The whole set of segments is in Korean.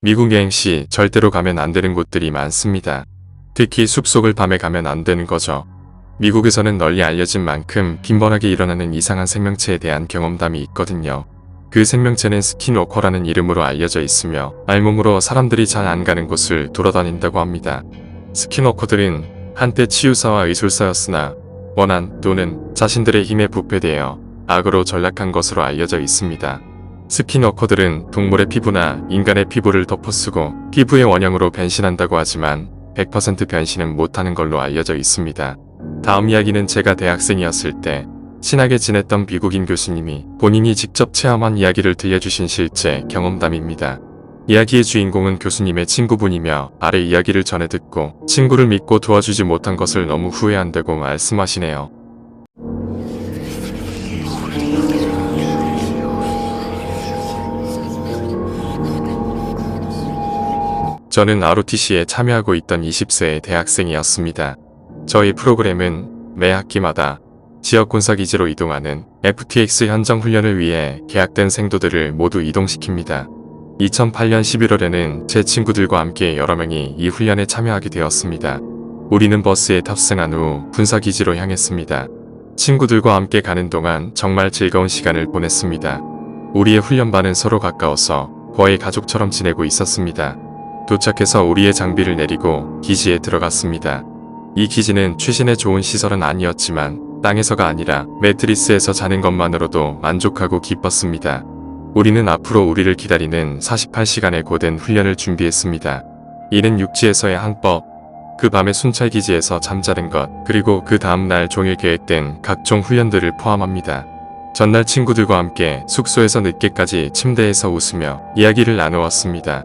미국 여행 시 절대로 가면 안 되는 곳들이 많습니다. 특히 숲속을 밤에 가면 안 되는 거죠. 미국에서는 널리 알려진 만큼 빈번하게 일어나는 이상한 생명체에 대한 경험담이 있거든요. 그 생명체는 스킨워커라는 이름으로 알려져 있으며 알몸으로 사람들이 잘 안 가는 곳을 돌아다닌다고 합니다. 스킨워커들은 한때 치유사와 의술사였으나 원한 또는 자신들의 힘에 부패되어 악으로 전락한 것으로 알려져 있습니다. 스킨워커들은 동물의 피부나 인간의 피부를 덮어쓰고 피부의 원형으로 변신한다고 하지만 100% 변신은 못하는 걸로 알려져 있습니다. 다음 이야기는 제가 대학생이었을 때 친하게 지냈던 미국인 교수님이 본인이 직접 체험한 이야기를 들려주신 실제 경험담입니다. 이야기의 주인공은 교수님의 친구분이며 아래 이야기를 전해 듣고 친구를 믿고 도와주지 못한 것을 너무 후회한다고 말씀하시네요. 저는 ROTC에 참여하고 있던 20세의 대학생이었습니다. 저희 프로그램은 매 학기마다 지역 군사기지로 이동하는 FTX 현장 훈련을 위해 계약된 생도들을 모두 이동시킵니다. 2008년 11월에는 제 친구들과 함께 여러 명이 이 훈련에 참여하게 되었습니다. 우리는 버스에 탑승한 후 군사기지로 향했습니다. 친구들과 함께 가는 동안 정말 즐거운 시간을 보냈습니다. 우리의 훈련반은 서로 가까워서 거의 가족처럼 지내고 있었습니다. 도착해서 우리의 장비를 내리고 기지에 들어갔습니다. 이 기지는 최신의 좋은 시설은 아니었지만 땅에서가 아니라 매트리스에서 자는 것만으로도 만족하고 기뻤습니다. 우리는 앞으로 우리를 기다리는 48시간의 고된 훈련을 준비했습니다. 이는 육지에서의 항법, 그 밤에 순찰기지에서 잠자는 것, 그리고 그 다음날 종일 계획된 각종 훈련들을 포함합니다. 전날 친구들과 함께 숙소에서 늦게까지 침대에서 웃으며 이야기를 나누었습니다.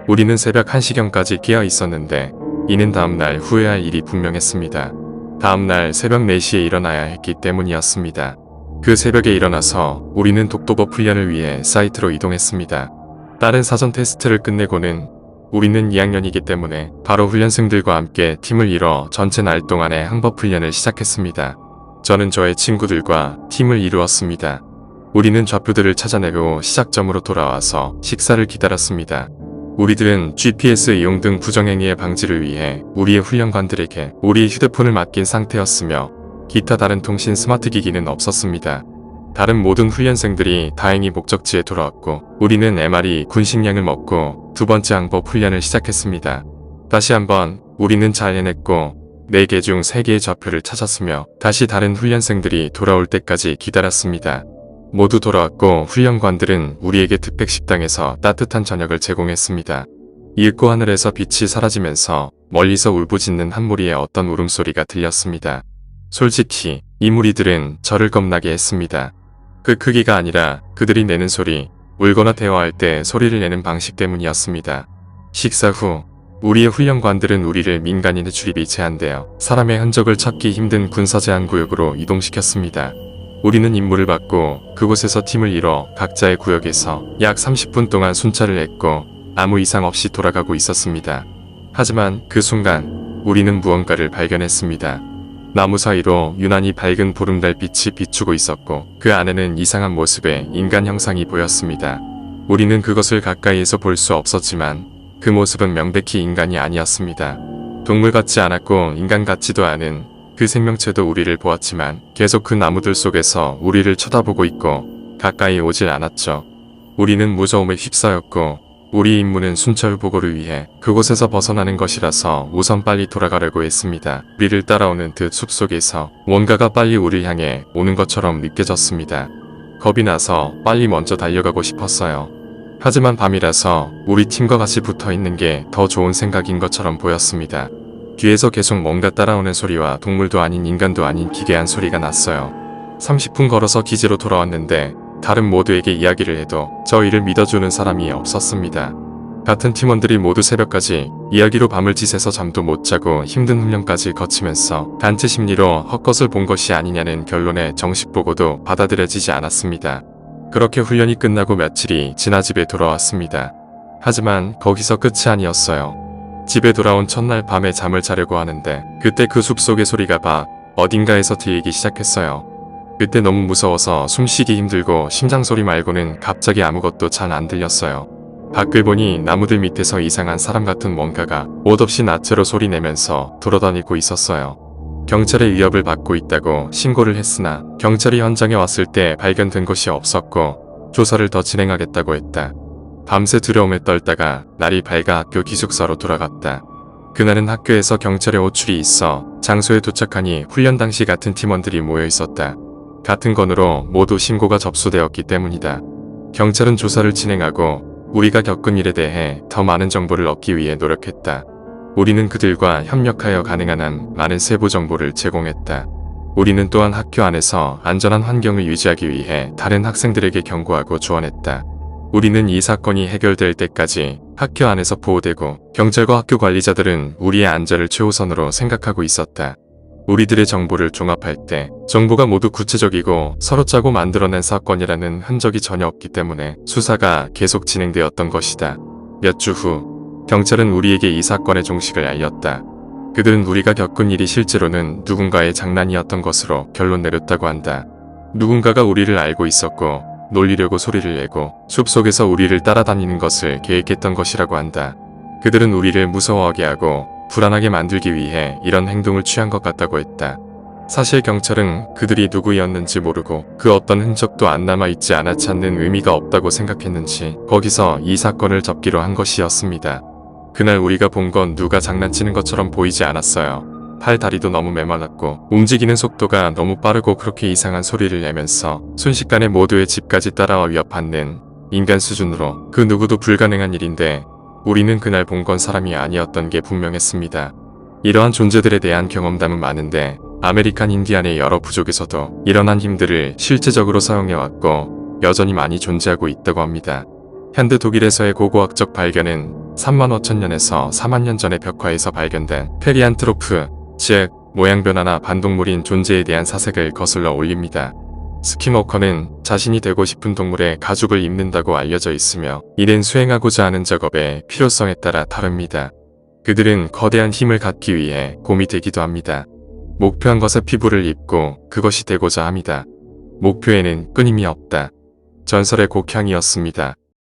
우리는 새벽 1시경까지 깨어 있었는데 이는 다음날 후회할 일이 분명했습니다. 다음날 새벽 4시에 일어나야 했기 때문이었습니다. 그 새벽에 일어나서 우리는 독도법 훈련을 위해 사이트로 이동했습니다. 다른 사전 테스트를 끝내고는 우리는 2학년이기 때문에 바로 훈련생들과 함께 팀을 이뤄 전체 날 동안의 항법 훈련을 시작했습니다. 저는 저의 친구들과 팀을 이루었습니다. 우리는 좌표들을 찾아내고 시작점으로 돌아와서 식사를 기다렸습니다. 우리들은 GPS 이용 등 부정행위의 방지를 위해 우리의 훈련관들에게 우리의 휴대폰을 맡긴 상태였으며 기타 다른 통신 스마트 기기는 없었습니다. 다른 모든 훈련생들이 다행히 목적지에 돌아왔고 우리는 MRE 군식량을 먹고 두 번째 항법 훈련을 시작했습니다. 다시 한번 우리는 잘 해냈고 4개 중 3개의 좌표를 찾았으며 다시 다른 훈련생들이 돌아올 때까지 기다렸습니다. 모두 돌아왔고 훈련관들은 우리에게 특백 식당에서 따뜻한 저녁을 제공했습니다. 이윽고 하늘에서 빛이 사라지면서 멀리서 울부짖는 한 무리의 어떤 울음소리가 들렸습니다. 솔직히 이 무리들은 저를 겁나게 했습니다. 그 크기가 아니라 그들이 내는 소리, 울거나 대화할 때 소리를 내는 방식 때문이었습니다. 식사 후 우리의 훈련관들은 우리를 민간인의 출입이 제한되어 사람의 흔적을 찾기 힘든 군사제한구역으로 이동시켰습니다. 우리는 임무를 받고 그곳에서 팀을 이뤄 각자의 구역에서 약 30분 동안 순찰을 했고 아무 이상 없이 돌아가고 있었습니다. 하지만 그 순간 우리는 무언가를 발견했습니다. 나무 사이로 유난히 밝은 보름달빛이 비추고 있었고 그 안에는 이상한 모습의 인간 형상이 보였습니다. 우리는 그것을 가까이에서 볼 수 없었지만 그 모습은 명백히 인간이 아니었습니다. 동물 같지 않았고 인간 같지도 않은 그 생명체도 우리를 보았지만 계속 그 나무들 속에서 우리를 쳐다보고 있고 가까이 오질 않았죠. 우리는 무서움에 휩싸였고 우리 임무는 순찰 보고를 위해 그곳에서 벗어나는 것이라서 우선 빨리 돌아가려고 했습니다. 우리를 따라오는 듯 숲속에서 뭔가가 빨리 우리를 향해 오는 것처럼 느껴졌습니다. 겁이 나서 빨리 먼저 달려가고 싶었어요. 하지만 밤이라서 우리 팀과 같이 붙어있는 게 더 좋은 생각인 것처럼 보였습니다. 뒤에서 계속 뭔가 따라오는 소리와 동물도 아닌 인간도 아닌 기괴한 소리가 났어요. 30분 걸어서 기지로 돌아왔는데 다른 모두에게 이야기를 해도 저희를 믿어주는 사람이 없었습니다. 같은 팀원들이 모두 새벽까지 이야기로 밤을 지새서 잠도 못 자고 힘든 훈련까지 거치면서 단체 심리로 헛것을 본 것이 아니냐는 결론에 정식 보고도 받아들여지지 않았습니다. 그렇게 훈련이 끝나고 며칠이 지나 집에 돌아왔습니다. 하지만 거기서 끝이 아니었어요. 집에 돌아온 첫날 밤에 잠을 자려고 하는데 그때 그 숲속의 소리가 어딘가에서 들리기 시작했어요. 그때 너무 무서워서 숨쉬기 힘들고 심장소리 말고는 갑자기 아무것도 잘 안 들렸어요. 밖을 보니 나무들 밑에서 이상한 사람 같은 뭔가가 옷 없이 나체로 소리내면서 돌아다니고 있었어요. 경찰의 위협을 받고 있다고 신고를 했으나 경찰이 현장에 왔을 때 발견된 것이 없었고 조사를 더 진행하겠다고 했다. 밤새 두려움에 떨다가 날이 밝아 학교 기숙사로 돌아갔다. 그날은 학교에서 경찰의 호출이 있어 장소에 도착하니 훈련 당시 같은 팀원들이 모여 있었다. 같은 건으로 모두 신고가 접수되었기 때문이다. 경찰은 조사를 진행하고 우리가 겪은 일에 대해 더 많은 정보를 얻기 위해 노력했다. 우리는 그들과 협력하여 가능한 한 많은 세부 정보를 제공했다. 우리는 또한 학교 안에서 안전한 환경을 유지하기 위해 다른 학생들에게 경고하고 조언했다. 우리는 이 사건이 해결될 때까지 학교 안에서 보호되고 경찰과 학교 관리자들은 우리의 안전을 최우선으로 생각하고 있었다. 우리들의 정보를 종합할 때 정보가 모두 구체적이고 서로 짜고 만들어낸 사건이라는 흔적이 전혀 없기 때문에 수사가 계속 진행되었던 것이다. 몇 주 후 경찰은 우리에게 이 사건의 종식을 알렸다. 그들은 우리가 겪은 일이 실제로는 누군가의 장난이었던 것으로 결론 내렸다고 한다. 누군가가 우리를 알고 있었고 놀리려고 소리를 내고 숲속에서 우리를 따라다니는 것을 계획했던 것이라고 한다. 그들은 우리를 무서워하게 하고 불안하게 만들기 위해 이런 행동을 취한 것 같다고 했다. 사실 경찰은 그들이 누구였는지 모르고 그 어떤 흔적도 안 남아있지 않아 찾는 의미가 없다고 생각했는지 거기서 이 사건을 접기로 한 것이었습니다. 그날 우리가 본 건 누가 장난치는 것처럼 보이지 않았어요. 팔 다리도 너무 메말랐고 움직이는 속도가 너무 빠르고 그렇게 이상한 소리를 내면서 순식간에 모두의 집까지 따라와 위협받는 인간 수준으로 그 누구도 불가능한 일인데 우리는 그날 본 건 사람이 아니었던 게 분명했습니다. 이러한 존재들에 대한 경험담은 많은데 아메리칸 인디안의 여러 부족에서도 일어난 힘들을 실제적으로 사용해왔고 여전히 많이 존재하고 있다고 합니다. 현대 독일에서의 고고학적 발견은 35,000년에서 4만 년 전의 벽화에서 발견된 페리안트로프, 즉 모양 변화나 반동물인 존재에 대한 사색을 거슬러 올립니다. 스키워커는 자신이 되고 싶은 동물의 가죽을 입는다고 알려져 있으며 이는 수행하고자 하는 작업의 필요성에 따라 다릅니다. 그들은 거대한 힘을 갖기 위해 곰이 되기도 합니다. 목표한 것에 피부를 입고 그것이 되고자 합니다. 목표에는 끊임이 없다. 전설의 곡향이었습니다.